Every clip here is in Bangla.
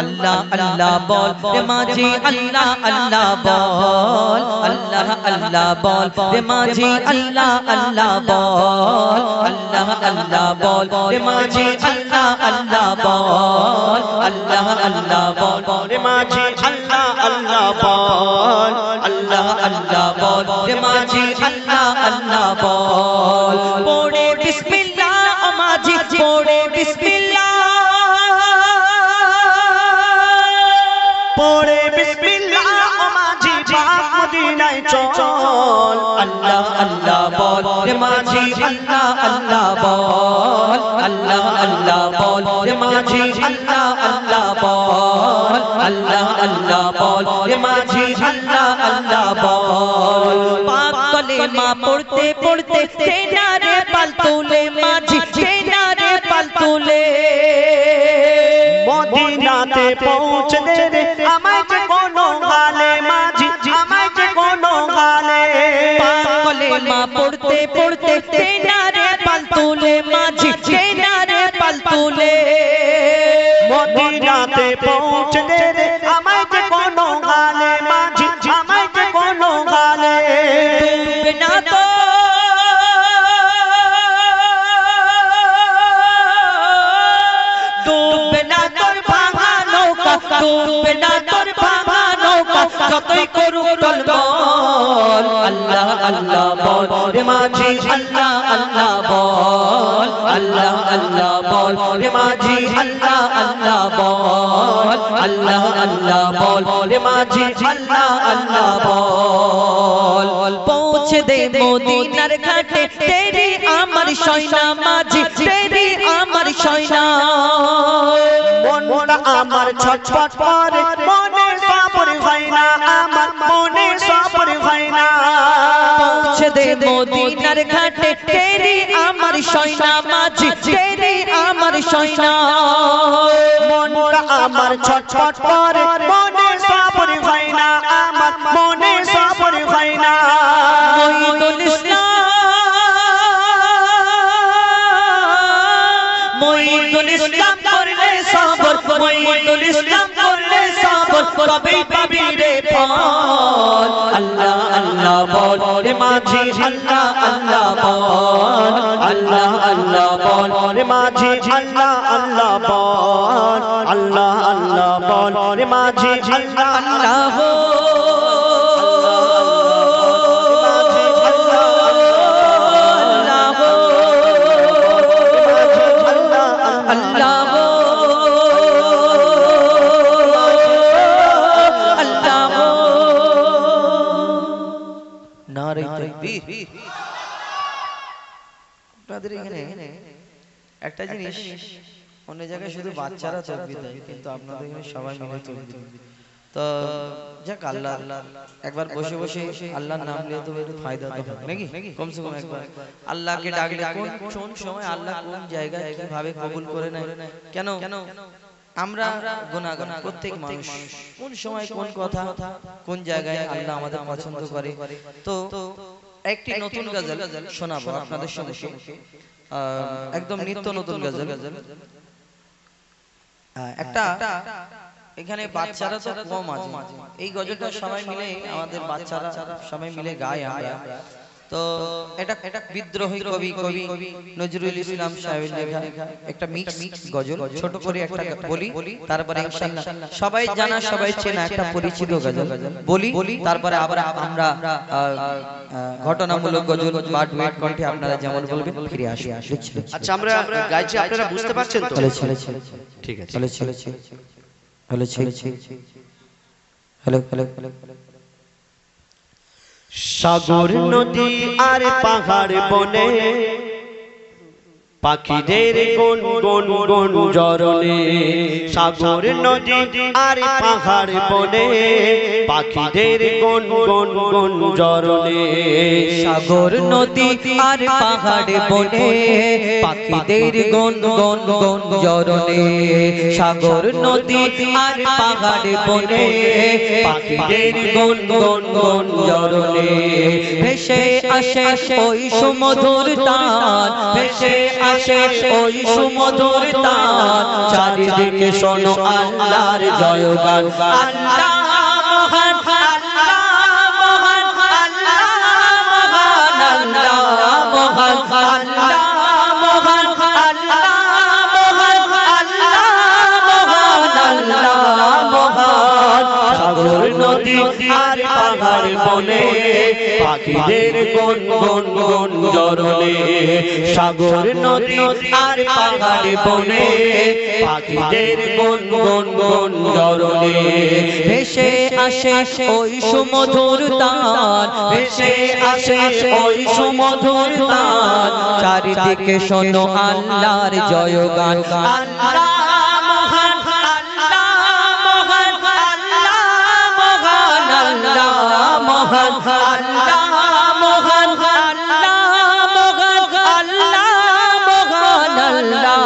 अल्लाह अल्लाह बोल रे माझी अल्लाह अल्लाह बोल अल्लाह अल्लाह बोल रे माझी अल्लाह अल्लाह बोल अल्लाह अल्लाह बोल रे माझी अल्लाह अल्लाह बोल अल्लाह अल्लाह बोल रे माझी अल्लाह अल्लाह बोल अल्लाह अल्लाह बोल रे माझी अल्लाह अल्लाह बोल पोड़े बिस्मिल्लाह ओ माझी पोड़े बिस्मिल्लाह পড়ে বিসমিল্লাহ ও মাঝি বাপ মদিনায় চল अल्लाह अल्लाह बोल रे माझी अल्लाह अल्लाह बोल अल्लाह अल्लाह बोल रे माझी अल्लाह अल्लाह बोल अल्लाह अल्लाह बोल रे माझी अल्लाह अल्लाह बोल पाक कलेमा पढ़ते पढ़ते तेना रे पाल तुले माझी तेना रे पाल तुले মদিনাতে পৌঁছে দে রে আমায় যে কোনো গালে মাঝি আমায় যে কোনো গালে पाक कलेमा पढ़ते पढ़ते तेना रे पाल तुले माझी तेना रे पाल तुले মদিনাতে পৌঁছে দে রে আমায় যে কোনো গালে মাঝি আমায় যে কোনো গালে बिना तो बिना तोर भांगा नौका बिना तोर भांगा नौका যতই করুক টলমল আল্লাহ আল্লাহ বল রে মাঝি আল্লাহ আল্লাহ বল আল্লাহ আল্লাহ বল রে মাঝি আল্লাহ আল্লাহ বল আল্লাহ আল্লাহ বল রে মাঝি আল্লাহ আল্লাহ বল পৌঁছে দে মদিনার ঘাটে তেরি আমার সয়না মাঝি তেরি আমার সয়না মনটা আমার ছটফট করে মনে সবর হয় না আমার মনে সবর হয় না পৌঁছে দে মদিনার ঘাটে তেরি আমার সয়না মাঝি তেরি আমার সয়না মনটা আমার ছটফট করে মনে সবর হয় না আমার মনে সবর হয় না মঈদুল ইসলাম মঈদুল ইসলাম করলে সবর মঈদুল ইসলাম করলে সবর কবেই পাবি রে ফল আল্লাহ আল্লাহ বল রে মাঝি আল্লাহ আল্লাহ বল আল্লাহ আল্লাহ বল রে মাঝি আল্লাহ আল্লাহ বল আল্লাহ আল্লাহ বল রে মাঝি আল্লাহ আল্লাহ আপনাদের এখানে একটা জিনিস অন্য জায়গায় শুধু বাচ্চারা তাকবীর দেয় কিন্তু আপনাদের এখানে সবাই মিলে তাকবীর দেয় তো যাক আল্লাহ একবার বসে বসে আল্লাহর নাম নিয়ে তো একটু ফায়দা তো হবে নাকি কমসে কম একবার আল্লাহকে ডাকলে কোন সময় আল্লাহ কোন জায়গায় কিভাবে কবুল করে নেয় কেন আমরা গুনাহগার প্রত্যেক মানুষ কোন সময় কোন কথা কোন জায়গায় আল্লাহ আমাদের পছন্দ করে তো একটি নতুন গজল শোনাবো আপনাদের সম্মুখে একদম নিত্য নতুন গজল একটা এখানে বাচ্চারা তো কম আছে এই গজলটা সবাই মিলে আমাদের বাচ্চারা সবাই মিলে গায় আমরা তো এটা বিদ্রোহী কবি নজরুল ইসলাম সাহেবের লেখা একটা মিক্স গজল ছোট করে একটা বলি তারপরে ইনশাআল্লাহ সবাই জানা সবাই চেনা একটা পরিচিত গজল বলি তারপরে আবার আমরা ঘটনামূলক গজল বা ডুয়েট কণ্ঠে আপনারা যেমন বলবেন ফিরে আসি আচ্ছা আমরা গাইছি আপনারা বুঝতে পারছেন তো ঠিক আছে হ্যালো সাগর নদী আর পাহাড় বনে পাখিদের গুন গুন গুন জরনে সাগর নদী আর পাহাড় বনে পাখিদের গুন গুন গুন জরনে সাগর নদী আর পাহাড় বনে পাখিদের গুন গুন গুন জরনে সাগর নদী আর পাহাড় বনে পাখিদের গুন গুন গুন জরনে ভেসে আসে ওই সুমধুর তান ভেসে আসে ওই সুমধুর তান চারিদিকে শোনো আল্লাহর জয়গান আল্লাহ মহান আল্লাহ মহান আল্লাহ মহান আল্লাহ মহান আল্লাহ মহান আল্লাহ মহান সাগর নদী আর পাহাড় বনে পাখিদের গুন গুন গুন জরনে সাগর নদী আর পাহাড় বনে পাখিদের গুন গুন গুন জরনে ভেসে আসে ওই সুমধুর তান ভেসে আসে ওই সুমধুর তান চারিদিকে শোনো আল্লাহর জয়গান আল্লাহ মহান আল্লাহ মহান আল্লাহ মহান আল্লাহ মহান আল্লাহ মহান আল্লাহ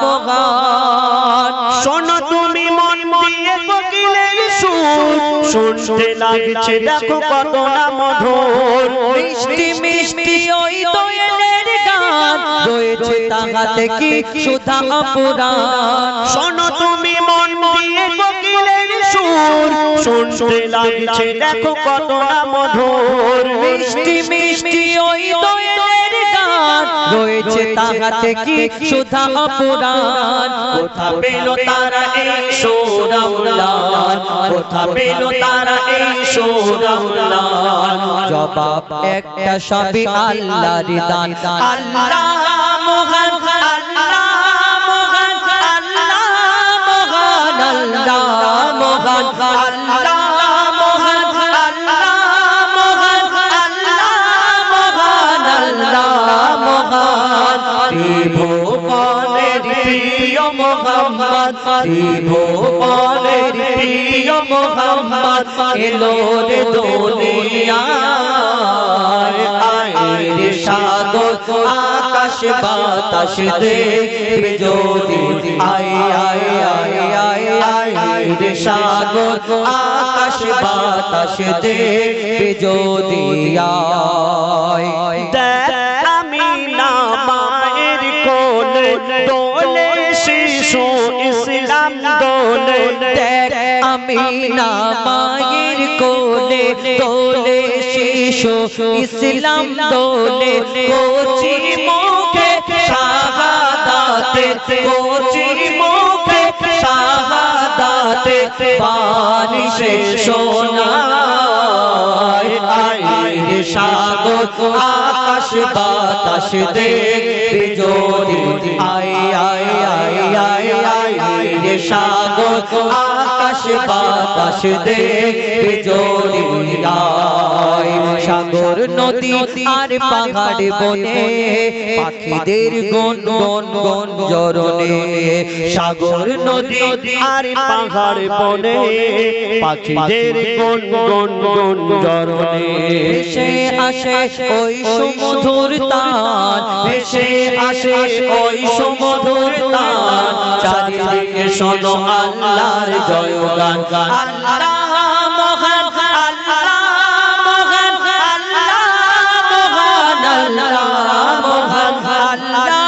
মহান শোনো তুমি মন দিয়ে কোকিলের সুর শুনতে লাগছে দেখো কত না মধুর মিষ্টি মিষ্টি ওই দোয়েলের গান রয়েছে তাহাতে কি সুধা অপুরাণ শোনো তুমি মন দিয়ে কোকিলের সুর শুনতে লাগছে দেখো কত না মধুর মিষ্টি মিষ্টি ওই দোয়েলের গান রয়েছে তাহাতে কি সুধা অপুরাণ কোথা পেল তারা এই সুর আওলাদ কোথা পেল তারা এই সুর আওলাদ জবাব একটা সবই আল্লাহর দান আল্লাহ মহান আল্লাহ মহান আল্লাহ মহান আল্লাহ মহান আল্লাহ মহান আল্লাহ মহান আল্লাহ মহান ত্রিভুবনের প্রিয় মোহাম্মদ ত্রিভুবনের প্রিয় মোহাম্মদ এলো রে দুনিয়ায় আয় রে সাগর আকাশ বাতাস দেখবে যদি আয় আয় আয় আয় আয় রে সাগর আকাশ বাতাস দেখবে যদি আয় আমি না মায়ের কোলে দোলে শিশু ইসলাম দোলে দেখ আমি না মায়ের কোলে দোলে শিশু ইসলাম দোলে কোচি মুখে শাহাদাতে কোচি মুখে শাহাদাতে পানি সে সোনায় আয় রে সাগর আকাশ বাতাস দেখবে যদি আয় আয় আয় আয় আয় রে সাগর আকাশ বাতাস দেখবে যদি আয় সাগর নদী আর পাহাড় বনে পাখিদের গুন গুন গুন জরনে সাগর নদী আর পাহাড় বনে পাখিদের গুন গুন গুন জরনে ভেসে আসে ওই সুমধুর তান ভেসে আসে ওই সুমধুর তান চারিদিকে শোনো আল্লাহর জয়গান আল্লাহ মহান আল্লাহ মহান আল্লাহ মহান আল্লাহ মহান আল্লাহ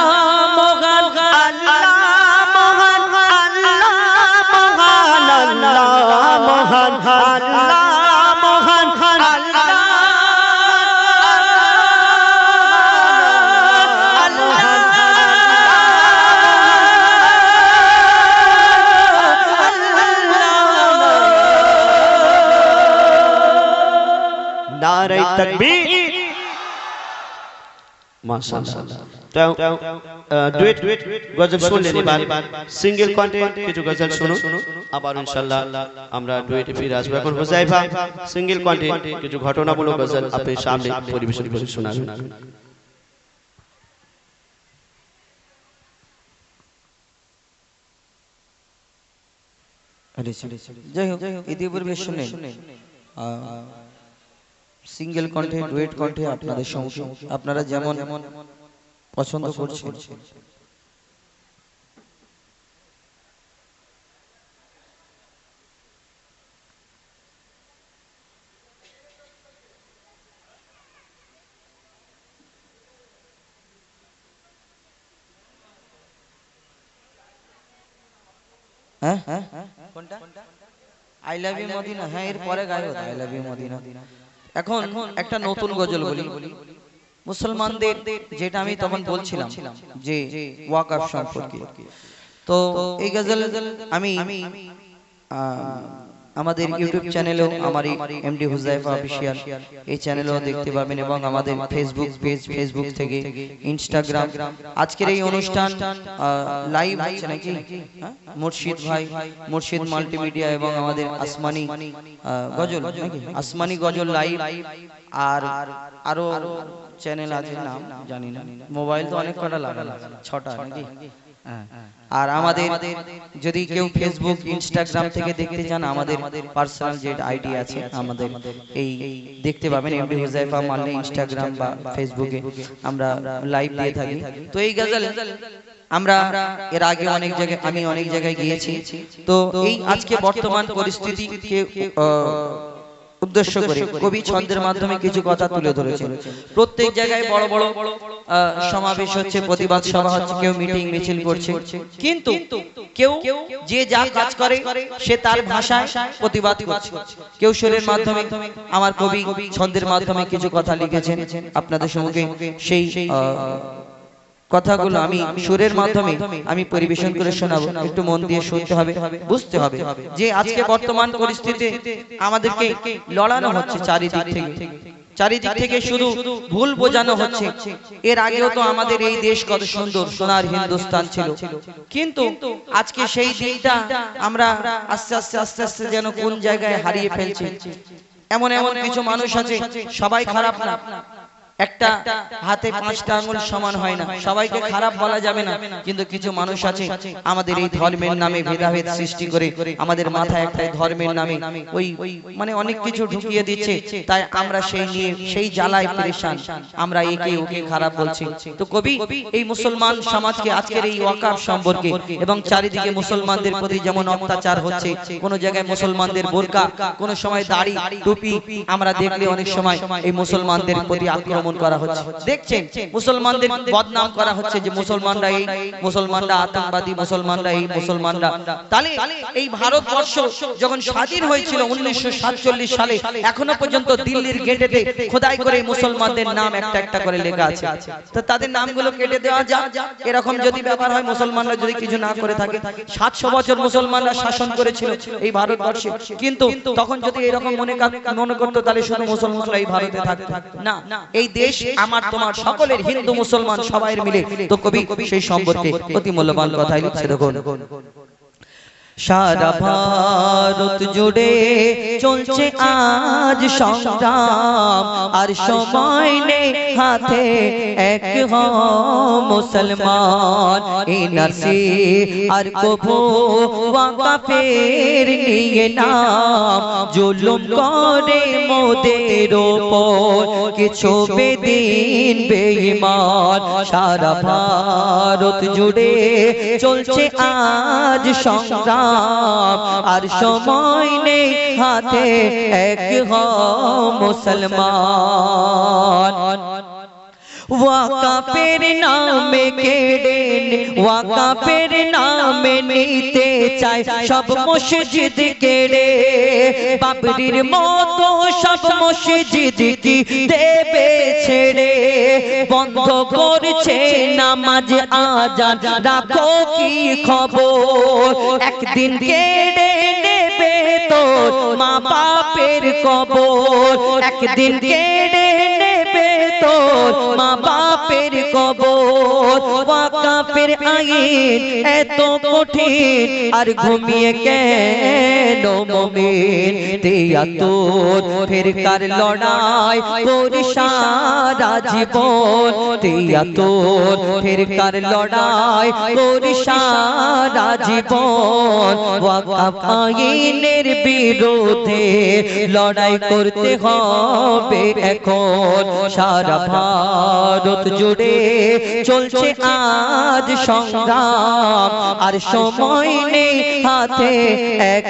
মহান আল্লাহ মহান আল্লাহ মহান নারে তাকবীর মাশাআল্লাহ ডুয়েট গজল শুনলেন এবার সিঙ্গেল কন্টে কিছু গজল শুনুন আবার ইনশাআল্লাহ আমরা ডুয়েটে ফিরে আসবো এখন হুযায়ফা সিঙ্গেল কন্টে কিছু ঘটনামূলক গজল আপনাদের সামনে পরিবেশন করে শোনাবেন যাই হোক ইতিপূর্বে শুনে সিঙ্গেল কণ্ঠে ডুয়েট কণ্ঠে আপনাদের সঙ্গে আপনারা যেমন পছন্দ করছেন হ্যাঁ কোনটা আই লাভ ইউ মদিনা, হ্যাঁ এর পরে গাইবো আই লাভ ইউ মদিনা। এখন একটা নতুন গজল বলি মুসলমানদের, যেটা আমি তখন বলছিলাম যে ওয়াকফ সম্পর্কে। তো এই গজল আমি আমাদের ইউটিউব চ্যানেলেও, আমার এমডি হুজাইফা অফিশিয়াল এই চ্যানেলেও দেখতে পাবেন, এবং আমাদের ফেসবুক পেজ, ফেসবুক থেকে ইনস্টাগ্রাম। আজকের এই অনুষ্ঠান লাইভ হচ্ছে নাকি মুর্শিদ ভাই, মুর্শিদ মাল্টিমিডিয়া এবং আমাদের আসমানি গজল নাকি আসমানি গজল লাইভ, আর আরো চ্যানেল আছে নাম জানি না, মোবাইল তো অনেক কটা লাগা, 6টা নাকি। আর আমাদের যদি কেউ ফেসবুক ইনস্টাগ্রাম থেকে দেখতে চান, আমাদের পার্সোনাল যে আইডি আছে আমাদের, এই দেখতে পাবেন এমডি হুজাইফা মানলে ইনস্টাগ্রাম বা ফেসবুকে আমরা লাইভ দিয়ে থাকি। তো এই গজল আমরা এর আগে অনেক জায়গায়, আমি অনেক জায়গায় গিয়েছি। তো এই আজকে বর্তমান পরিস্থিতিকে উদ্দেশ্য করে কবি ছন্দের মাধ্যমে কিছু কথা তুলে ধরেছেন। প্রত্যেক জায়গায় বড় বড় সমাবেশ হচ্ছে, প্রতিবাদ সভা হচ্ছে, কেউ মিটিং মিছিল করছে, কিন্তু কেউ যে যা কাজ করে সে তার ভাষায় প্রতিবাদ করছে। কেউ সুরের মাধ্যমে, আমার কবি ছন্দের মাধ্যমে কিছু কথা লিখেছেন, আপনাদের সম্মুখে সেই কথাগুলো আমি সুরের মাধ্যমে আমি পরিবেশন করে শোনাবো। একটু মন দিয়ে শুনতে হবে, বুঝতে হবে যে আজকে বর্তমান পরিস্থিতিতে আমাদেরকে লড়ানো হচ্ছে চারিদিক থেকে শুধু ভুল বোঝানো হচ্ছে। এর আগেও তো আমাদের এই দেশ কত সুন্দর সোনার হিন্দুস্তান ছিল, কিন্তু আজকে সেই দিনটা আমরা আস্তে আস্তে আস্তে আস্তে যেন কোন জায়গায় হারিয়ে ফেলছি। এমন এমন কিছু মানুষ আছে, সবাই খারাপ না, একটা হাতে 5টা আঙ্গুল সমান হয় না, সবাইকে খারাপ বলা যাবে না, কিন্তু কিছু মানুষ আছে আমাদের এই ধর্মের নামে ভেদাভেদ সৃষ্টি করে, আমাদের মাথায় একটা ধর্মের নামে ওই মানে অনেক কিছু ঢুকিয়ে দিচ্ছে। তাই আমরা সেই নিয়ে সেই জ্বালায় পরেশান, আমরা একে ওকে খারাপ বলছি। তো কবি এই মুসলমান সমাজকে আজকের এই ওয়াকফ সম্পর্কে, এবং চারিদিকে মুসলমানদের প্রতি যেমন অত্যাচার হচ্ছে, কোন জায়গায় মুসলমানদের বোরকা, কোন সময় দাড়ি টুপি, আমরা দেখলে অনেক সময় এই মুসলমানদের প্রতি আক্রমণ করা হচ্ছে। দেখছেন মুসলমানদের বদনাম করা হচ্ছে যে মুসলমানরা এই, মুসলমানরা আতঙ্কবাদী, মুসলমানরা এই, মুসলমানরা। তাহলে এই ভারতবর্ষ যখন স্বাধীন হয়েছিল 1947 সালে, এখনো পর্যন্ত দিল্লির গেটেতে খোদাই করে মুসলমানদের নাম একটা একটা করে লেখা আছে। তো তাদের নামগুলো কেটে দেওয়া যাক। এরকম যদি ব্যাপার হয়, মুসলমানরা যদি কিছু না করে থাকে, 700 বছর মুসলমানরা শাসন করেছিল এই ভারতবর্ষে, কিন্তু তখন যদি এরকম মনে করতো তাহলে শুধু মুসলমানরা এই ভারতে থাকতো না, এই দেশ আমার তোমার সকলের, হিন্দু মুসলমান সবাই মিলে। তো কবি সেই সম্পর্কে অতি মূল্যবান কথাই লিখছে, দেখুন। সারা ভারত জুড়ে চলছে আজ সংগ্রাম, আর সময় নেই হাতে এক মুসলমান। এনআরসি আর কবু ওয়াকফের নিয়ে নাম, জুলুম করে মোদের ওপর কিছু বেদিন বেঈমান। সারা ভারত জুড়ে চলছে আজ সংগ্রাম, আর সময় নেই হাতে এক মুসলমান। ওয়াকফের নামে কেড়ে, ওয়াকফের নামে নিতে চাই সব মসজিদ কেড়ে, বাবরির মতো সব মসজিদ কি দেবে ছেড়ে। বন্ধ করছে নামাজ আজান, রাখো কি খবর, একদিন কেড়ে নেবে তোর মা বাপের কবর, একদিন কেড়ে নেবে তোর মা বাপের কবর। ওয়াকফের আইন এত কঠিন, আর ঘুমিয়ে কেন মুমিন। 73 ফিরকার লড়াই করি সারা জীবন, 73 ফিরকার লড়াই করি সারা জীবন। ওয়াকফ আইনের বিরুদ্ধে লড়াই করতে হবে এখন। সারা ভারত জুড়ে চলছে আজ সংগ্রাম, আর সময় নেই হাতে এক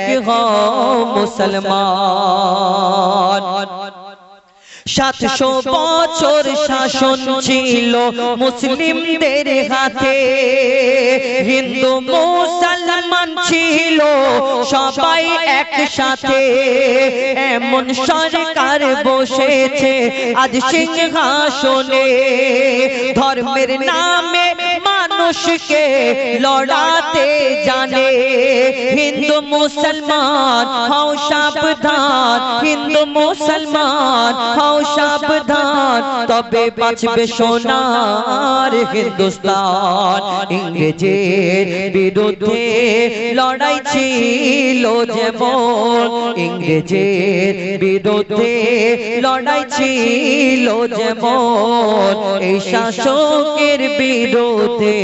মুসলমান। 700 বছর শাসন ছিল মুসলিমদের হাতে, হিন্দু মুসলমান মুসলমান ছিল সবাই একসাথে, এমন সরকার বসেছে আজ সিংহাসনে, ধর্মের নামে মানুষকে লড়াতে জানে। হিন্দু মুসলমান হও সাবধান, হিন্দু মুসলমান হও সাবধান, তবে বাঁচবে সোনার হিন্দুস্তান। ইংরেজের বিরুদ্ধে লড়াই ছিল যেমন, ইংরেজের বিরুদ্ধে লড়াই ছিল যেমন, এই শাসকের বিরুদ্ধে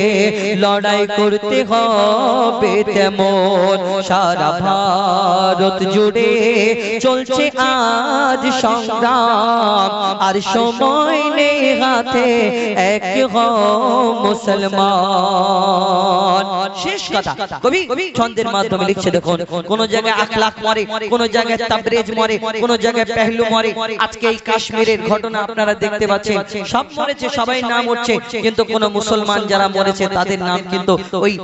লড়াই করতে হবে তেমন। সারা ভারত জুড়ে চলছে আজ সংগ্রাম, আর সময় নেই হাতে, এক হও মুসলমান। শেষ কথা কবি ছন্দের মাধ্যমে লিখছে দেখুন, কোন জায়গায় আখলাক মরে, কোন জায়গায় তাবরেজ মরে, কোন জায়গায় পেহলু মরে। আজকে এই কাশ্মীরের ঘটনা আপনারা দেখতে পাচ্ছেন, সব মরেছে, সবাই নাম উঠছে, কিন্তু কোন মুসলমান যারা মরেছে তাদের নাম কিন্তু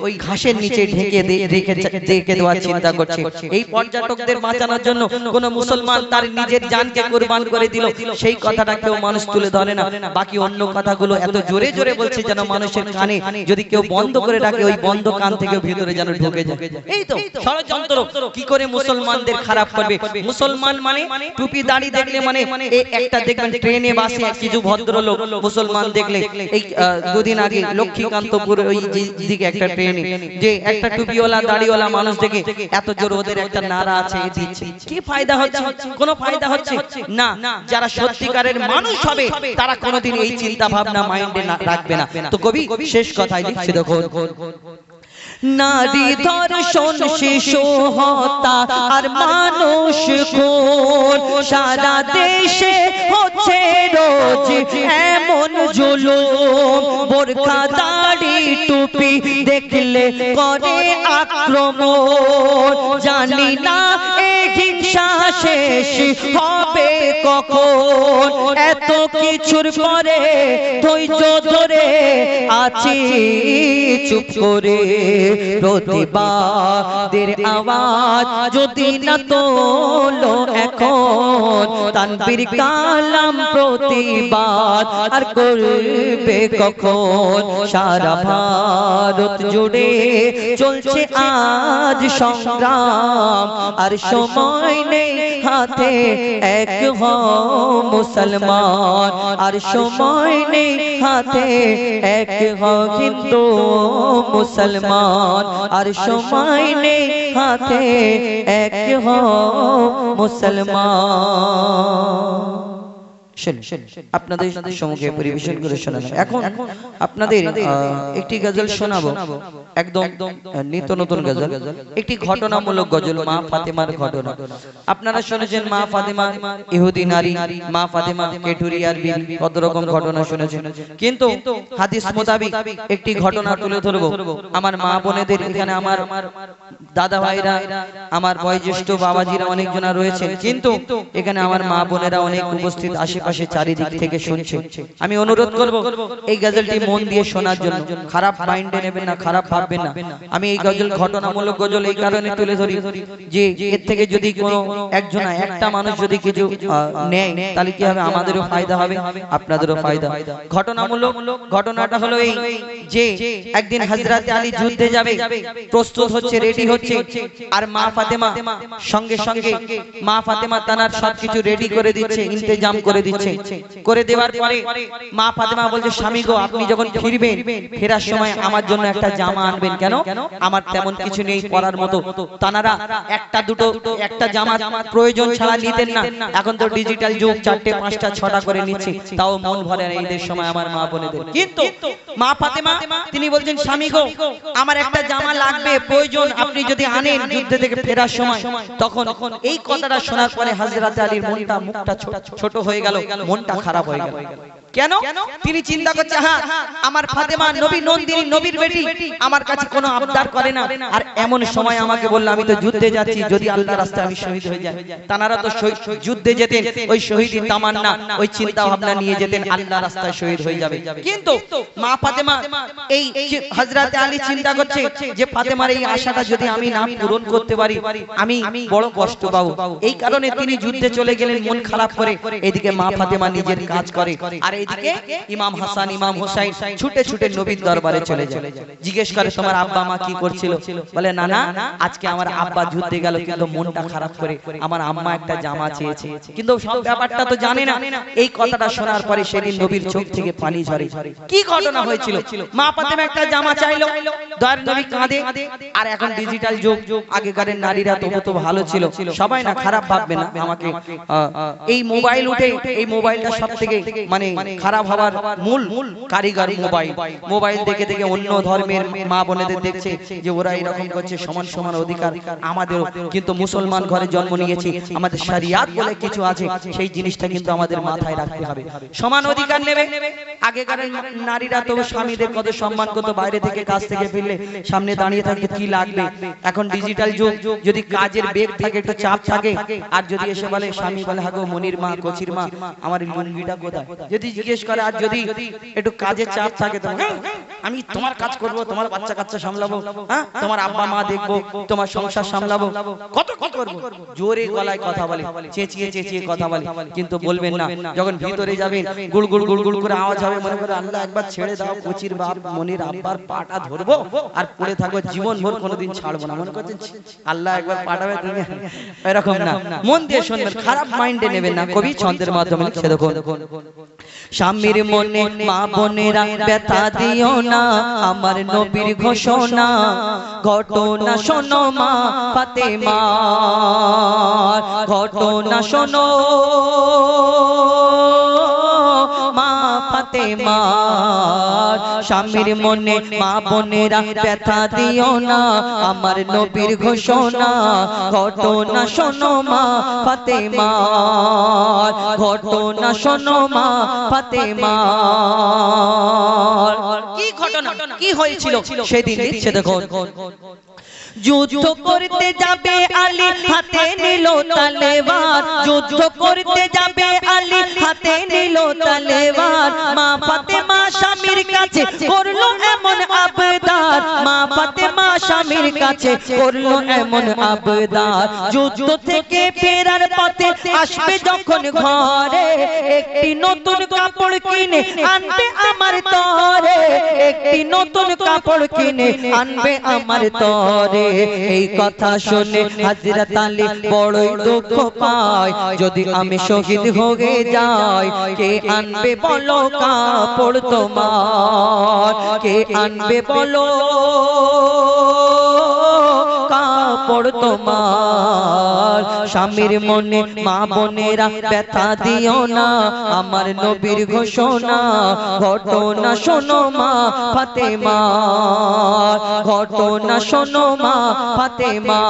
ওই ঘাসের নিচে ঢেকে রেখে দেওয়ার চিন্তা করছে। এই পর্যটকদের বাঁচানোর জন্য কোন মুসলমান তার নিজের জানকে কুরবান করে দিল, সেই কথাটা কেউ মানুষ তুলে ধরে না। বাকি অন্য কথাগুলো এত জোরে জোরে বলছে যেন মানুষের কানে যদি কেউ বন্ধ করে রাখে, ওই বন্ধ কান থেকে ভিতরে যেন ঢুকে যায়। এই তো ষড়যন্ত্র, কি করে মুসলমানদের খারাপ করবে। মুসলমান মানে টুপি দাড়ি দেখলে মানে এই একটা দেখবেন ট্রেনে বাসে কিছু ভদ্রলোক মুসলমান দেখলে, এই দুদিন আগে লক্ষ্মীকান্তপুর ওই দিকে একটা ট্রেনে যে একটা টুপিওয়ালা দাড়িওয়ালা মানুষ দেখে এত জোর ওদের একটা নারা আছে, দিচ্ছে। কি ফায়দা হচ্ছে? কোনো ফায়দা হচ্ছে না। যারা সত্যিকারের মানুষ হবে তারা কোনোদিন এই চিন্তা ভাবনা মাইন্ডে রাখবে না। তো কবি শেষ কথাই লিখছে দেখো, নারী ধর্ষণ, শিশু হত্যা আর মানুষ খুন, সারা দেশে হচ্ছে রোজ এমন জুলুম। বোরখা দাড়ি টুপি দেখলে করে আক্রমণ, জানি না এই হিংসা শেষ হবে কখন। এত কিছুর পরে ধৈর্য ধরে আছি চুপ করে, প্রতিবাদের আওয়াজ যদি না তোলো এখন, তানবীর কালাম প্রতিবাদ আর করবে কখন। সারা ভারত জুড়ে চলছে আজ সংগ্রাম, আর সময় নেই হাতে, এক হও মুসলমান। আর সময় নেই হাতে, এক হও হিন্দু মুসলমান। আর সময় নেই হাতে, এক হও মুসলমান। আপনাদের সম্মুখে পরিবেশন করে শোনালাম। এখন আপনাদের একটি গজল শোনাবো, একদম নিত্য নতুন গজল, একটি ঘটনামূলক গজল, মা ফাতেমার ঘটনা। আপনারা শুনেছেন মা ফাতেমা ইহুদি নারী, মা ফাতেমা কেটুরিয়ার বীর, কত রকম ঘটনা শুনেছেন। কিন্তু হাদিস মোতাবেক একটি ঘটনা তুলে ধরবো। আমার মা বোনেদের এখানে, আমার দাদা ভাইরা, আমার বয়োজ্যেষ্ঠ বাবাজিরা অনেকজনা রয়েছে, কিন্তু এখানে আমার মা বোনেরা অনেক উপস্থিত, আশেপাশে চারিদিক থেকে শুনছে। আমি অনুরোধ করব এই গজলটি মন দিয়ে শোনার জন্য, খারাপ মাইন্ডে নেবেন না, খারাপ ভাববেন না। আমি এই গজল ঘটনামূলক গজল এই কারণে তুলে ধরি যে এর থেকে যদি কোনো একজনা একটা মানুষ যদি কিছু নেয় তাহলে কি হবে, আমাদেরও ফায়দা হবে, আপনাদেরও ফায়দা। ঘটনামূলক ঘটনাটা হলো এই যে একদিন হযরত আলী যুদ্ধে যাবে, প্রস্তুত হচ্ছে, রেডি হচ্ছে, আর মা ফাতেমা সঙ্গে সঙ্গে মা ফাতেমা তানার সবকিছু রেডি করে দিচ্ছে, ইন্তজাম করে দিচ্ছে। করে দেওয়ার পরে মা ফাতেমা বলছে, স্বামী গো, আপনি যখন ফিরবেন, ফেরার সময় আমার জন্য একটা জামা আনবেন। কেন? আমার তেমন কিছু নেই পরার মতো। তানারা একটা দুটো একটা জামা প্রয়োজন ছাড়া নিতেন না। এখন তো ডিজিটাল যুগ, 4টে 5টা 6টা করে নিচ্ছে, তাও মন ভরে না ঈদের সময় আমার মা বোনেদের। কিন্তু মা ফাতেমা তিনি বলছেন, স্বামী গো, আমার একটা জামা লাগবে, প্রয়োজন, আপনি যদি আনেন যুদ্ধ থেকে ফেরার সময়। তখন এই কথাটা শোনার পরে হযরত আলীর মুখটা ছোট হয়ে গেল, মনটা খারাপ হয়ে গেল। কেন? তিনি চিন্তা করছে হ্যাঁ আমার ফাতেমা নবী নন্দিনী নবীর বেটি আমার কাছে কোনো আবদার করে না, আর এমন সময় আমাকে বলল আমি তো যুদ্ধে যাচ্ছি, যদি আল্লাহর রাস্তায় আমি শহীদ হয়ে যাই। তানারা তো যুদ্ধে যেতেন ওই শহীদের তামান্না ওই চিন্তা ভাবনা নিয়ে যেতেন আল্লাহর রাস্তায় শহীদ হয়ে যাবে। কিন্তু মা ফাতেমা এই হযরত আলী চিন্তা করছে যে ফাতেমার এই আশাটা যদি আমি না পূরণ করতে পারি আমি বড় কষ্ট পাবো। এই কারণে তিনি যুদ্ধে চলে গেলেন মন খারাপ করে। এদিকে মা ফাতেমা নিজের কাজ করে, আর এইদিকে ইমাম হাসান ইমাম হোসাইন ছুটে ছুটে নবীর দরবারে চলে যায়। জিজ্ঞেস করে তোমার আব্বা মা কি করছিল? বলে না না আজকে আমার আব্বা যুদ্ধে গেল কিন্তু মনটা খারাপ করে আমার আম্মা একটা জামা চেয়েছে, কিন্তু সব ব্যাপারটা তো জানে না। এই কথাটা শোনার পরে সেদিন নবীর চোখ থেকে পানি ঝরে। কি ঘটনা হয়েছিল? মা ফাতেমা একটা জামা চাইলো, দয়ার নবী কাঁদে। আর এখন ডিজিটাল যুগ, আগেকার নারীরা তো ভালো ছিল, সবাই না খারাপ ভাববে না আমাকে। এই মোবাইল উঠে এই মোবাইলটা সবথেকে মানে খারাপ হওয়ার মূল কারিগর মোবাইল। মোবাইল দেখে দেখে অন্য ধর্মের মা বোনেদের দেখছে যে ওরা এরকম করছে, সমান সমান অধিকার আমাদেরও। কিন্তু মুসলমান ঘরে জন্ম নিয়েছি, আমাদের শরিয়াত বলে কিছু আছে, সেই জিনিসটা কিন্তু আমাদের মাথায় রাখতে হবে। সমান অধিকার নেবে। আগেকার নারীরা তো স্বামীদের কত সম্মান করতো, বাইরে থেকে কাজ থেকে ফিরলে সামনে দাঁড়িয়ে থাকতে কি লাগবে। এখন ডিজিটাল যুগ, যদি কাজের বেগ থাকে একটু চাপ থাকে, আর যদি এসে বলে স্বামী বলে হাগো মনির মা কচির মা আমার লুঙ্গিটা কোথায়, যদি জিজ্ঞেস করে, আর যদি একটু কাজের চাপ থাকে তো আমি তোমার কাজ করব, তোমার বাচ্চা কাচ্চা সামলাবো, হ্যাঁ তোমার আব্বা মা দেখবো, তোমার সংসার সামলাবো, কত কত করবো, জোরে গলায় কথা বলে, চেঁচিয়ে চেঁচিয়ে কথা বলে। কিন্তু বলবেন না, যখন ভিতরে যাবেন গুড় গুড় গুড় গুড় করে আওয়াজ হবে, মনে করে আল্লাহ একবার ছেড়ে দাও, কচির বাপ মনির আব্বার পাটা ধরবো আর পড়ে থাকবো জীবন ভর, কোনোদিন ছাড়বো না। মনে করছেন আল্লাহ একবার পাঠাবে, তুমি এরকম না। মন দিয়ে শুনবেন, খারাপ মাইন্ডে নেবেন না। কবি ছন্দের মাধ্যমে লিখছে দেখুন, স্বামীর মনে মা বোনেরা ব্যথা দিও না, আমার নবীর ঘোষণা ঘটনা শোনো মা ফাতেমা, ঘটনা শোনো মা ফাতেমা, স্বামীর মনে মা বোনেরা ব্যথা দিও না, আমার নবীর ঘোষণা ঘটনা শোনো মা ফাতেমা, ঘটনা শোনো মা ফাতেমা। কি ঘটনা কি হয়েছিল সেদিন লিখছে দেখুন, যুদ্ধ করতে যাবে আলী হাতে নিল তলোয়ার, যুদ্ধ করতে যাবে আলী হাতে নিল তলোয়ার, মা ফাতেমা স্বামীর কাছে করলো এমন আবদার, মা ফাতেমা স্বামীর কাছে করলো এমন আবদার, যুদ্ধ থেকে ফেরার পথে আসবে যখন ঘরে, একটি নতুন কাপড় কিনে আনবে আমার তরে, একটি নতুন কাপড় কিনে আনবে আমার তরে। এই কথা শুনে হযরত আলী বড়ই দুঃখ পায়, যদি আমি শহীদ হয়ে যাই কে আনবে বলো কাপড় তোমার, কে আনবে বলো কাপড় তোমার, স্বামীর মনে মা বোনেরা ব্যথা দিও না, আমার নবীর ঘোষণা ঘটনা শোনো মা ফাতেমা, ঘটনা শোনো মা ফাতেমা।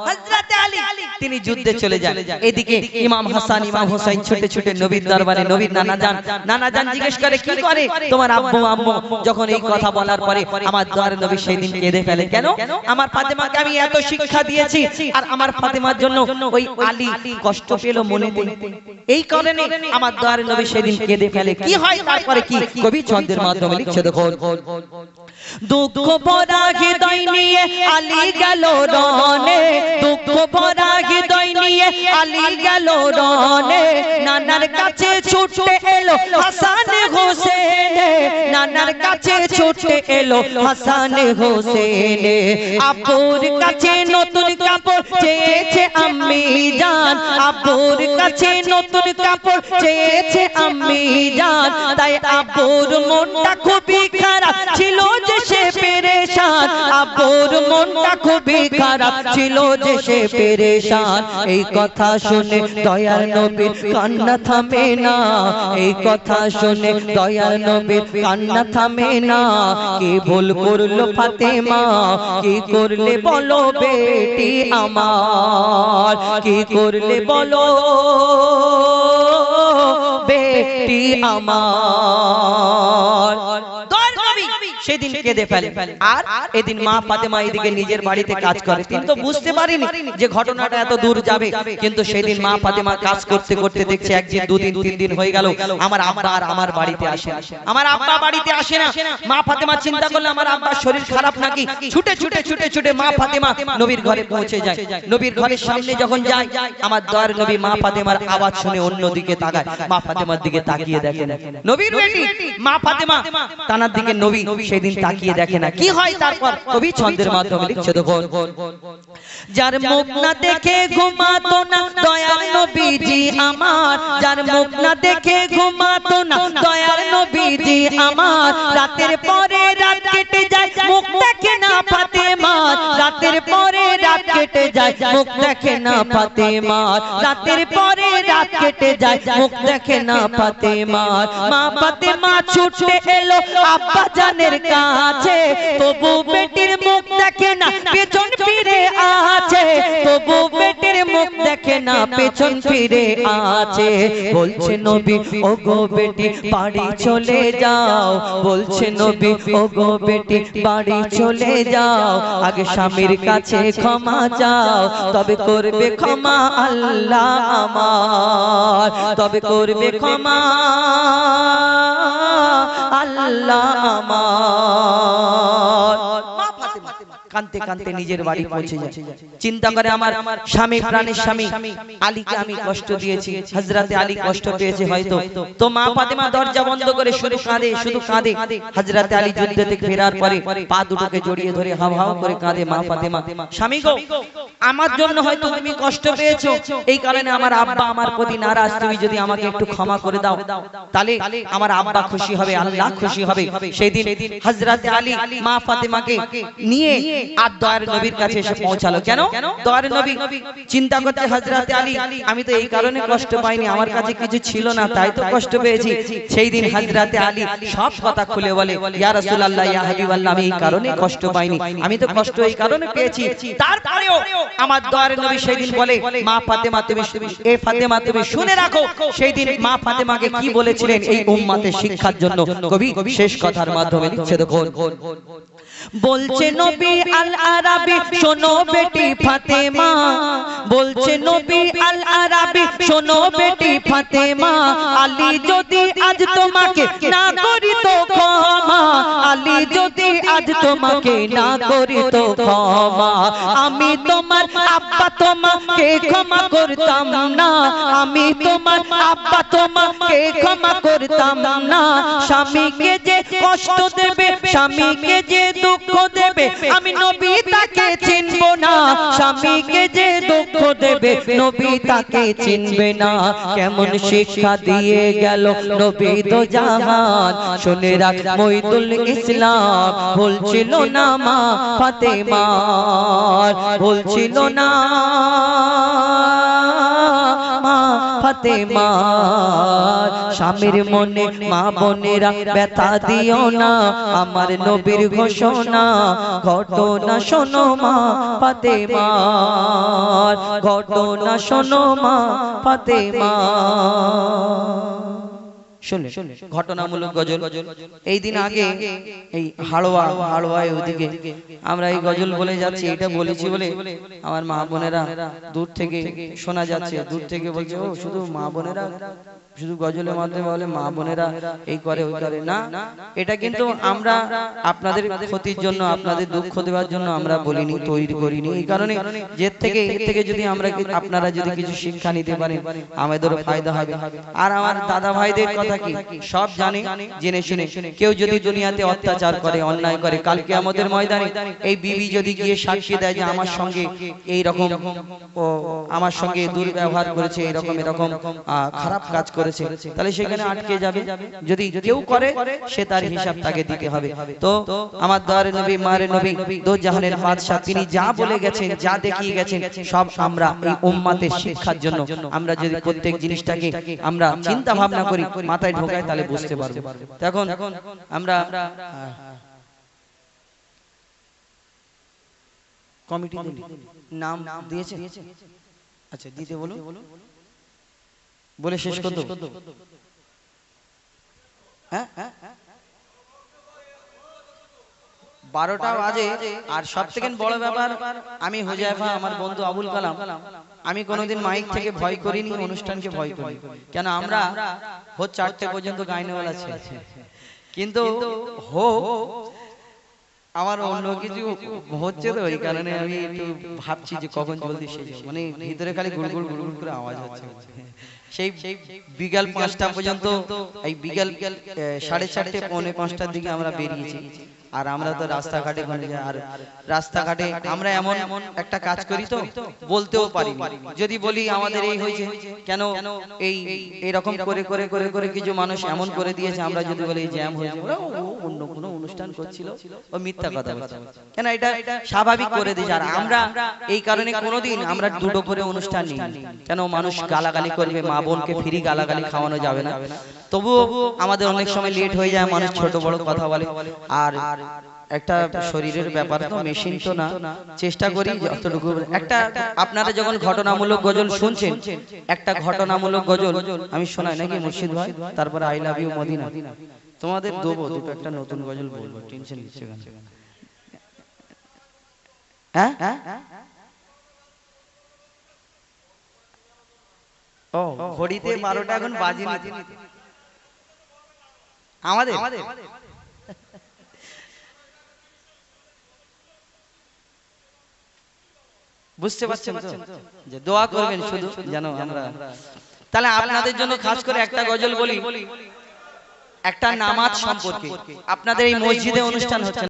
হযরত আলী তিনি যুদ্ধে চলে যান। এদিকে ইমাম হাসান ইমাম হোসেন ছুটে ছুটে নবীর দরবারে, নবীর নানা জান জিজ্ঞেস করে কি করে তোমার আব্বু আম্মু? যখন এই কথা বলার পরে আমার দয়ার নবী সেই দিন কেঁদে ফেলে। কেন? আমার ফাতেমাকে আমি এত শিক্ষা দিয়েছি, আর আমার ফাতেমার জন্য ওই আলী কষ্ট পেল মনেতে, এই কারণে আমার দয়ার নবী সেদিন কেঁদে ফেলে। কি হয় তারপরে কি কবি ছন্দের মাধ্যমে লিখছে দেখুন, দুঃখ ভরা হৃদয় নিয়ে আলী গেল রণে, দুঃখ ভরা হৃদয় নিয়ে আলী গেল রণে, নানার কাছে ছুটে এলো হাসান হোসেন, নানার কাছে ছুটে এলো হাসান হোসেন, আব্বুর কাছে নতুন কাপড় চেয়েছে আম্মি জান, আব্বুর কাছে নতুন কাপড় চেয়েছে আম্মি জান, তাই আব্বুর মনটা খুবই খারাপ ছিল যে সে পেরেশান, আব্বুর মনটা খুবই খারাপ ছিল যে সে পেরেশান। এই কথা শুনে দয়ার নবীর কান্না থামে না, এই কথা শুনে দয়ার নবীর কান্না থামে না, কি ভুল করলো ফাতেমা, কি করলে বলো বেটি আমার, কি করলে বলো বেটি আমার দয়ার নবী সেদিন কেঁদে ফেলে আর এদিন মা ফাতেমা এদিকে নিজের বাড়িতে কাজ করে। তিনি তো বুঝতে পারেনি যে ঘটনাটা এত দূর যাবে, কিন্তু সেদিন মা ফাতেমা কাজ করতে করতে দেখছে একদিন দুদিন তিন দিন হয়ে গেল আমার আব্বা আর আমার বাড়িতে আসে না, আমার আব্বা বাড়িতে আসে না। মা ফাতেমা চিন্তা করলে আমার আব্বার শরীর খারাপ নাকি, ছুটে ছুটে ছুটে ছুটে মা ফাতেমা নবীর ঘরে পৌঁছে যায়। নবীর ঘরের সামনে যখন যায় আমার দয়ার নবী মা ফাতেমার আওয়াজ শুনে অন্যদিকে তাকায়, মা ফাতেমার দিকে তাকিয়ে দেখে না। নবীর বেটি মা ফাতেমা তানার দিকে নবী সেদিন তাকিয়ে দেখে না। কি হয় তারপর কবি ছন্দের মাধ্যমে লিখছে দেখো, যার মুখ না দেখে ঘুমাতো না দয়ার নবীজি আমার, যার মুখ না দেখে ঘুমাতো না দয়ার নবীজি আমার, রাতের পরে রাত কেটে যায় মুখ দেখে না ফাতেমা, রাতের পরে রাত কেটে যায় মুখ দেখে না ফাতেমা, রাতের পরে রাত কেটে যায় মুখ দেখে না ফাতেমা। মা ফাতেমা ছুটে এলো আব্বা জানের কাছে, তবু বেটির মুখ দেখে না পেছন ফিরে আছে, তবু বেটির মুখ দেখে না পেছন ফিরে আছে। বলছে নবী ও গো বেটি বাড়ি চলে যাও, বলছে নবী ও গো বেটি বাড়ি চলে যাও, আগে স্বামীর কাছে ক্ষমা চাও, তবে করবে ক্ষমা আল্লাহ আমার, তবে করবে ক্ষমা আল্লাহ আমার। কানতে কানতে নিজের বাড়ি পৌঁছে যায়, চিন্তা করে আমার স্বামী প্রাণের স্বামী আলীকে আমি কষ্ট দিয়েছি, হযরতে আলী কষ্ট পেয়েছে হয়তো। তো মা ফাতেমা দরজা বন্ধ করে শুধু কাঁদে শুধু কাঁদে। হযরতে আলী যুদ্ধ থেকে ফেরার পরে পা দুটোকে জড়িয়ে ধরে হাও হাও করে কাঁদে মা ফাতেমা, স্বামী গো আমার জন্য হয়তো তুমি কষ্ট পেয়েছো, এই কারণে আমার আব্বা আমার প্রতি নারাজ, তুমি যদি আমাকে একটু ক্ষমা করে দাও তাহলে আমার আব্বা খুশি হবে, আল্লাহ খুশি হবে। সেই দিন হযরতে আলী মা ফাতেমাকে নিয়ে আর দয়ার নবীর কাছে এসে পৌঁছালো। কেন? দয়ার নবী চিন্তা করতে হযরতে আলী আমি তো এই কারণে কষ্ট পাইনি, আমার কাছে কিছু ছিল না তাই তো কষ্ট পেয়েছি। সেই দিন হযরতে আলী সব কথা খুলে বলে, ইয়া রাসূলুল্লাহ ইয়া হাবিবাল্লাহ আমি এই কারণে কষ্ট পাইনি, আমি তো কষ্ট এই কারণে পেয়েছি। তারপরেও আমার দয়ার নবী সেই দিন বলে, মা ফাতেমা তুমি এ ফাতেমা তুমি শুনে রাখো সেই দিন মা ফাতেমাকে কি বলেছিলেন এই উম্মতের শিক্ষার জন্য। কবি শেষ কথার মাধ্যমে লিখছে দেখো, বলছে নবী আল আরাবী শোনো বেটি ফাতেমা, বলছে নবী আল আরাবী শোনো বেটি ফাতেমা, আলী যদি আজ তোমাকে না করিত ক্ষমা, আলী যদি আজ তোমাকে না করিত ক্ষমা, আমি তোমার আব্বা তোমাকে ক্ষমা করতাম না, আমি তোমার আব্বা তোমাকে ক্ষমা করতাম না। স্বামীকে যে কষ্ট দেবে, স্বামীকে যে দুঃখ দেবে, আমি নবী তাকে চিনব না, স্বামীকে যে দুঃখ দেবে নবী তাকে চিনবে না। কেমন শিক্ষা দিয়ে গেল নবী দো জাহান, শুনে রাখ মঈদুল ইসলাম বলছিল না মা ফাতেমা, বলছিল না মা ফাতেমা, স্বামীর মনে মা বোনেরা ব্যথা দিও না, আমার নবীর ঘোষণা ঘটনা শোনো মা ফাতেমা, ঘটনা শোনো মা ফাতেমা। শুনে ঘটনামূলক গজল। এই দিন আগে এই হাড়োয়ায় ওদিকে আমরা এই গজল বলে যাচ্ছি, এটা বলেছি বলে আমার মা বোনেরা দূর থেকে শোনা যাচ্ছে, দূর থেকে বলছে ও শুধু মা বোনেরা শুধু গজলের মাধ্যমে বলে মা বোনেরা এই করে ওই করে না, এটা কিন্তু আমরা আপনাদের ক্ষতির জন্য আপনাদের দুঃখ দেওয়ার জন্য আমরা বলিনি, তৈরি করিনি। এই কারণে এর থেকে যদি আমরা আপনারা যদি কিছু শিক্ষা নিতে পারেন আমাদেরও ফায়দা হবে। আর আমার দাদা ভাইদের কথা কি সব জানে, জেনে শুনে কেউ যদি দুনিয়াতে অত্যাচার করে অন্যায় করে, কালকে আমাদের ময়দানে এই বিবি যদি গিয়ে সাক্ষী দেয় যে আমার সঙ্গে এই রকম ও আমার সঙ্গে দুর্ব্যবহার করেছে, এরকম খারাপ কাজ করেছে, তাহলে সেখানে আটকে যাবে। যদি কেউ করে সে তার হিসাব তাকে দিতে হবে। তো আমার দয়ার নবী মায়ের নবী দো জাহানের বাদশা তিনি যা বলে গেছেন, যা দেখিয়ে গেছেন সব আমরা এই উম্মতের শিক্ষার জন্য আমরা যদি প্রত্যেক জিনিসটাকে আমরা চিন্তা ভাবনা করি, মাথায় ঢোকাই, তাহলে বুঝতে পারবো। এখন আমরা কমিটি নাম দিয়েছে, আচ্ছা দিতে বলো, বলে শেষ করতে হ্যাঁ 12টা বাজে। আর সব থেকে বড় ব্যাপার, আমি হুজাইফা, আমার বন্ধু আবুল কালাম, আমি কোনোদিন মাইক থেকে ভয় করিনি, অনুষ্ঠানকে ভয় করি। কেন আমরা 4টে পর্যন্ত গাইনেওয়ালা ছিল, কিন্তু আমার অন্য কিছু হচ্ছে, তো এই কারণে আমি একটু ভাবছি যে কখন জলদি শেষ হবে। মানে ভিতরে খালি গুড়গুড় গুড়গুড় করে আওয়াজ হচ্ছে। সেই বিকাল 5টা পর্যন্ত, এই বিকাল 4:30 পৌনে 5টার দিকে আমরা বেরিয়েছি। আর আমরা তো রাস্তাঘাটে ঘুরে যাই, আর রাস্তাঘাটে আমরা এমন একটা কাজ করি তো বলতেও পারি। যদি বলি আমাদের এই হয়েছে, কেন এই এরকম করে করে করে করে কিছু মানুষ এমন করে দিয়েছে, আমরা যদি বলি জ্যাম হয়েছে, অন্য কোনো অনুষ্ঠান করছিল, ও মিথ্যা কথা বলছে। কেন এটা স্বাভাবিক করে দিয়েছে। আর আমরা এই কারণে কোনোদিন আমরা দুটো করে অনুষ্ঠান নিই, কেন মানুষ গালাগালি করবে, মা বোনকে ফ্রি গালাগালি খাওয়ানো যাবে না। তবুও আমাদের অনেক সময় লেট হয়ে যায়, মানুষ ছোট বড় কথা বলে। আর একটা শরীরের ব্যাপার তো, মেশিন তো না, চেষ্টা করি যতটুকু। একটা আপনারা যখন ঘটনামূলক গজল শুনছেন, একটা ঘটনামূলক গজল আমি শোনাই নাকি মুর্শিদ ভাই, তারপরে আই লাভ ইউ মদিনা, তোমাদের দেবো দুটো, একটা নতুন গজল বলবো, টেনশন নিচ্ছে কেন? হ্যাঁ ও ঘড়িতে 12টা এখন বাজিনি আমাদের। বুঝতে পারছেন তো, যে দোয়া করবেন শুধু যেন আমরা। তাহলে আপনাদের জন্য খাস করে একটা গজল বলি, একটা নামাজ সম্পর্কে। আপনাদের এই মসজিদে অনুষ্ঠান হচ্ছে।